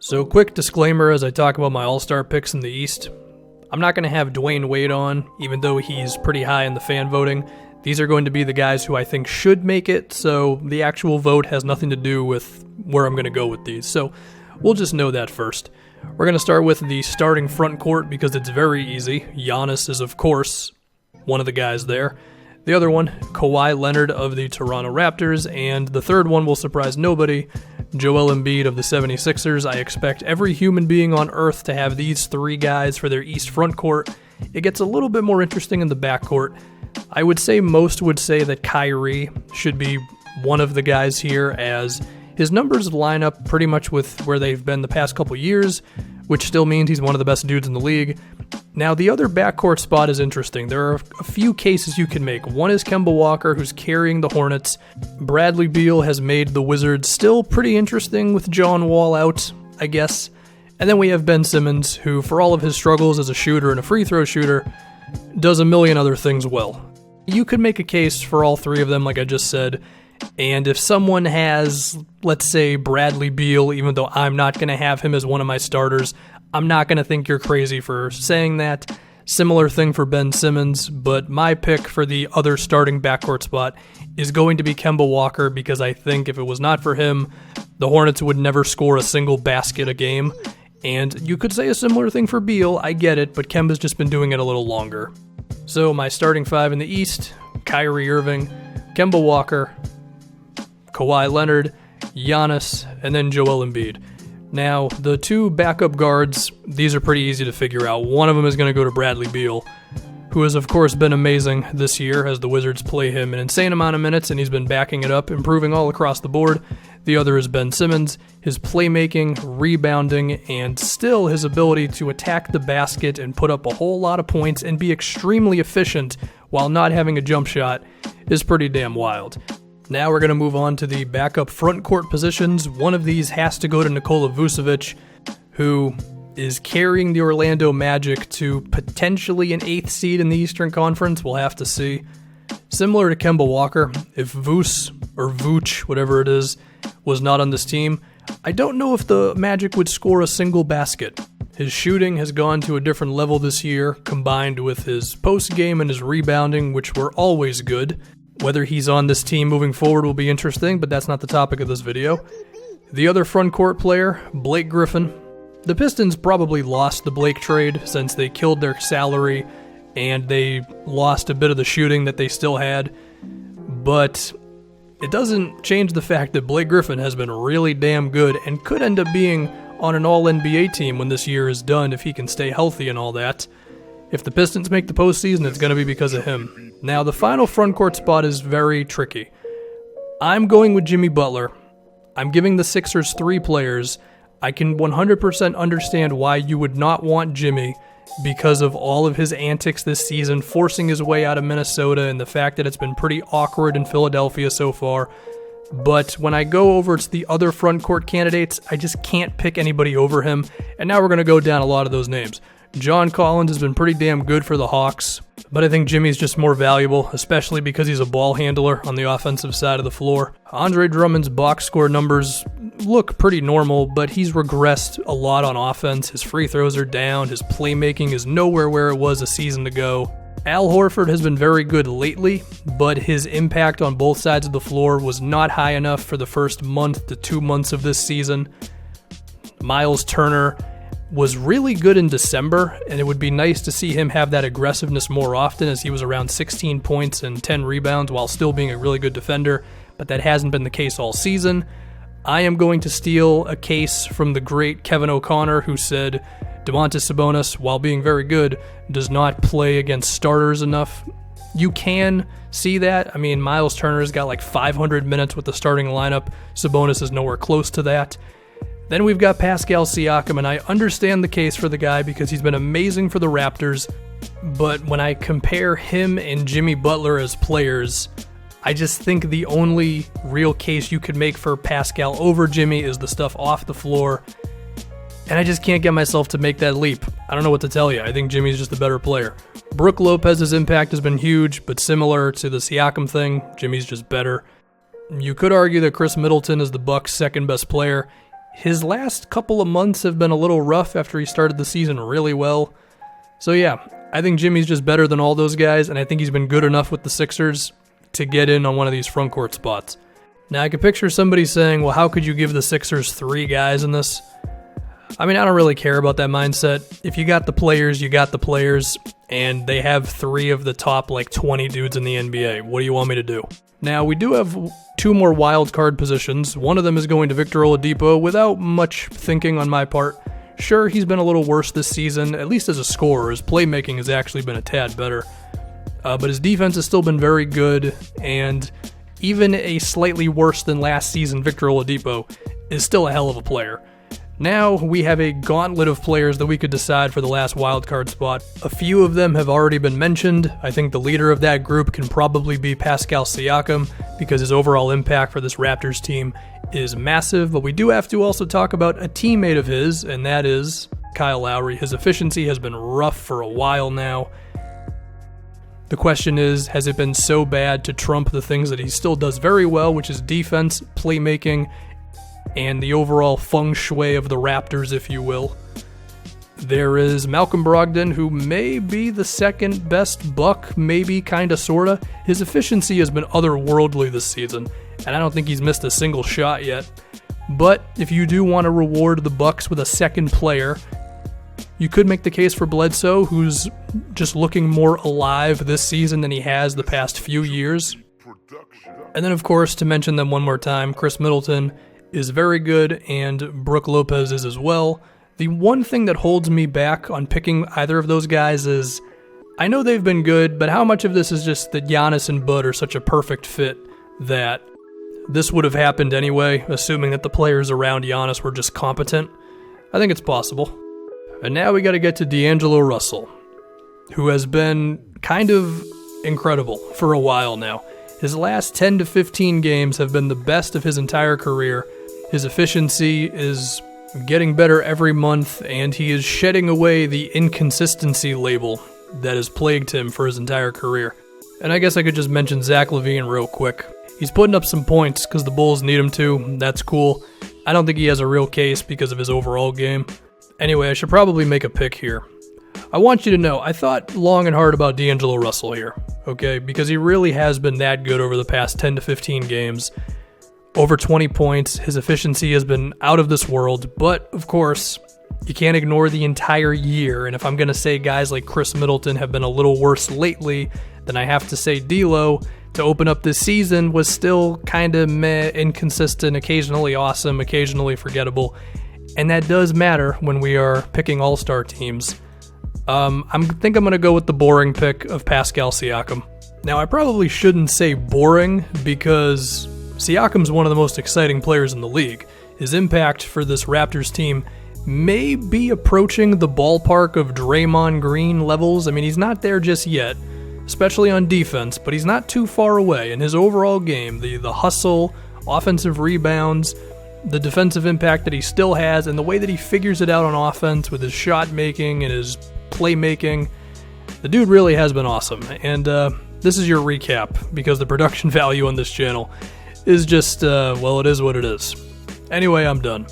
So quick disclaimer as I talk about my all-star picks in the East. I'm not going to have Dwayne Wade on, even though he's pretty high in the fan voting. These are going to be the guys who I think should make it, so the actual vote has nothing to do with where I'm going to go with these. So we'll just know that first. We're going to start with the starting front court because it's very easy. Giannis is, of course, one of the guys there. The other one, Kawhi Leonard of the Toronto Raptors, and the third one will surprise nobody, Joel Embiid of the 76ers. I expect every human being on Earth to have these three guys for their East front court. It gets a little bit more interesting in the backcourt. I would say most would say that Kyrie should be one of the guys here, as his numbers line up pretty much with where they've been the past couple years, which still means he's one of the best dudes in the league. Now, the other backcourt spot is interesting. There are a few cases you can make. One is Kemba Walker, who's carrying the Hornets. Bradley Beal has made the Wizards still pretty interesting with John Wall out, I guess. And then we have Ben Simmons, who, for all of his struggles as a shooter and a free throw shooter, does a million other things well. You could make a case for all three of them, like I just said. And if someone has, let's say, Bradley Beal, even though I'm not going to have him as one of my starters, I'm not going to think you're crazy for saying that. Similar thing for Ben Simmons, but my pick for the other starting backcourt spot is going to be Kemba Walker, because I think if it was not for him, the Hornets would never score a single basket a game. And you could say a similar thing for Beal, I get it, but Kemba's just been doing it a little longer. So my starting five in the East, Kyrie Irving, Kemba Walker, Kawhi Leonard, Giannis, and then Joel Embiid. Now, the two backup guards, these are pretty easy to figure out. One of them is going to go to Bradley Beal, who has, of course, been amazing this year as the Wizards play him an insane amount of minutes, and he's been backing it up, improving all across the board. The other is Ben Simmons. His playmaking, rebounding, and still his ability to attack the basket and put up a whole lot of points and be extremely efficient while not having a jump shot is pretty damn wild. Now we're going to move on to the backup front court positions. One of these has to go to Nikola Vucevic, who is carrying the Orlando Magic to potentially an 8th seed in the Eastern Conference. We'll have to see. Similar to Kemba Walker, if Vuce, or Vooch, whatever it is, was not on this team, I don't know if the Magic would score a single basket. His shooting has gone to a different level this year, combined with his post-game and his rebounding, which were always good. Whether he's on this team moving forward will be interesting, but that's not the topic of this video. The other front court player, Blake Griffin. The Pistons probably lost the Blake trade since they killed their salary and they lost a bit of the shooting that they still had. But it doesn't change the fact that Blake Griffin has been really damn good and could end up being on an all-NBA team when this year is done if he can stay healthy and all that. If the Pistons make the postseason, it's going to be because of him. Now, the final front court spot is very tricky. I'm going with Jimmy Butler. I'm giving the Sixers 3 players. I can 100% understand why you would not want Jimmy because of all of his antics this season, forcing his way out of Minnesota and the fact that it's been pretty awkward in Philadelphia so far. But when I go over to the other front court candidates, I just can't pick anybody over him. And now we're going to go down a lot of those names. John Collins has been pretty damn good for the Hawks, but I think Jimmy's just more valuable, especially because he's a ball handler on the offensive side of the floor. Andre Drummond's box score numbers look pretty normal, but he's regressed a lot on offense. His free throws are down, his playmaking is nowhere where it was a season ago. Al Horford has been very good lately, but his impact on both sides of the floor was not high enough for the first month to 2 months of this season. Miles Turner was really good in December, and it would be nice to see him have that aggressiveness more often, as he was around 16 points and 10 rebounds while still being a really good defender, but that hasn't been the case all season. I am going to steal a case from the great Kevin O'Connor, who said Domantas Sabonis, while being very good, does not play against starters enough. You can see that. I mean, Miles Turner's got like 500 minutes with the starting lineup. Sabonis is nowhere close to that. Then we've got Pascal Siakam, and I understand the case for the guy because he's been amazing for the Raptors, but when I compare him and Jimmy Butler as players, I just think the only real case you could make for Pascal over Jimmy is the stuff off the floor, and I just can't get myself to make that leap. I don't know what to tell you. I think Jimmy's just a better player. Brook Lopez's impact has been huge, but similar to the Siakam thing, Jimmy's just better. You could argue that Chris Middleton is the Bucks' second best player. his last couple of months have been a little rough after he started the season really well. So yeah, I think Jimmy's just better than all those guys, and I think he's been good enough with the Sixers to get in on one of these frontcourt spots. Now, I can picture somebody saying, well, how could you give the Sixers 3 guys in this? I mean, I don't really care about that mindset. If you got the players, you got the players, and they have 3 of the top, 20 dudes in the NBA. What do you want me to do? Now, we do have 2 more wild card positions. One of them is going to Victor Oladipo without much thinking on my part. Sure, he's been a little worse this season, at least as a scorer. His playmaking has actually been a tad better. But his defense has still been very good, and even a slightly worse than last season Victor Oladipo is still a hell of a player. Now we have a gauntlet of players that we could decide for the last wildcard spot. A few of them have already been mentioned. I think the leader of that group can probably be Pascal Siakam because his overall impact for this Raptors team is massive, but we do have to also talk about a teammate of his, and that is Kyle Lowry. His efficiency has been rough for a while now. The question is, has it been so bad to trump the things that he still does very well, which is defense, playmaking, and the overall feng shui of the Raptors, if you will? There is Malcolm Brogdon, who may be the second best Buck, maybe, kinda, sorta. His efficiency has been otherworldly this season, and I don't think he's missed a single shot yet. But if you do want to reward the Bucks with a second player, you could make the case for Bledsoe, who's just looking more alive this season than he has the past few years. And then, of course, to mention them one more time, Chris Middleton is very good, and Brook Lopez is as well. The one thing that holds me back on picking either of those guys is, I know they've been good, but how much of this is just that Giannis and Bud are such a perfect fit that this would have happened anyway, assuming that the players around Giannis were just competent? I think it's possible. And now we got to get to D'Angelo Russell, who has been kind of incredible for a while now. His last 10 to 15 games have been the best of his entire career. His efficiency is getting better every month, and he is shedding away the inconsistency label that has plagued him for his entire career. And I guess I could just mention Zach LaVine real quick. He's putting up some points because the Bulls need him to. That's cool. I don't think he has a real case because of his overall game. Anyway, I should probably make a pick here. I want you to know, I thought long and hard about D'Angelo Russell here, okay? Because he really has been that good over the past 10 to 15 games. Over 20 points, his efficiency has been out of this world, but of course, you can't ignore the entire year, and if I'm going to say guys like Chris Middleton have been a little worse lately, then I have to say D'Lo, to open up this season, was still kind of meh, inconsistent, occasionally awesome, occasionally forgettable, and that does matter when we are picking all-star teams. I think I'm going to go with the boring pick of Pascal Siakam. Now, I probably shouldn't say boring because Siakam's one of the most exciting players in the league. His impact for this Raptors team may be approaching the ballpark of Draymond Green levels. I mean, he's not there just yet, especially on defense, but he's not too far away. In his overall game, the hustle, offensive rebounds, the defensive impact that he still has, and the way that he figures it out on offense with his shot making and his playmaking, the dude really has been awesome. And this is your recap, because the production value on this channel is just, well, it is what it is. Anyway, I'm done.